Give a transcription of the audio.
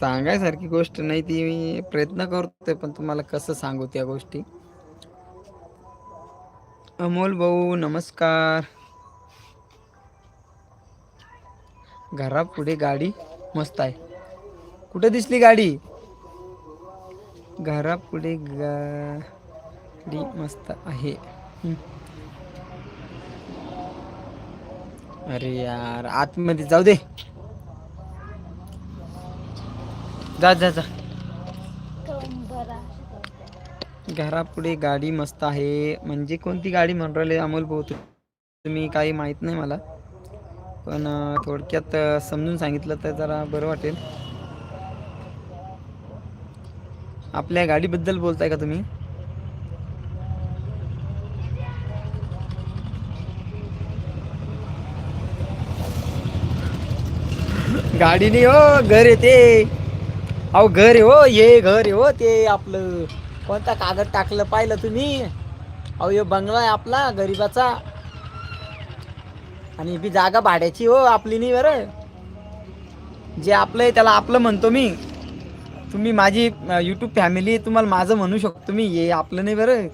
सांगायसारखी गोष्ट नाही ती. मी प्रयत्न करतोय पण तुम्हाला कसं सांगू त्या गोष्टी. अमोल भाऊ नमस्कार. घरापुढे गाडी मस्त आहे. कुठे दिसली गाडी? घरापुढे गाडी मस्त आहे. अरे यार आतमध्ये जाऊ दे. जा जा जा. घरापुढे गाडी मस्त आहे म्हणजे कोणती गाडी म्हणून राहिले अमोल भाऊ तुम्ही? काही माहीत नाही मला, पण थोडक्यात समजून सांगितलं तर जरा बरं वाटेल. आपल्या गाडीबद्दल बोलताय का तुम्ही? गाडी नाही हो, घर येते. अहो घर आहे हो, हे घर आहे हो. ते आपलं कोणता कागद टाकलं पाहिलं तुम्ही? अहो हे बंगला आहे आपला गरीबाचा, आणि बी जागा भाड्याची हो, आपली नाही बरं. जे आपलं आहे त्याला आपलं म्हणतो मी. तुम्ही माझी यूट्यूब फॅमिली, तुम्हाला माझं म्हणू शकतो मी. हे आपलं नाही बरं.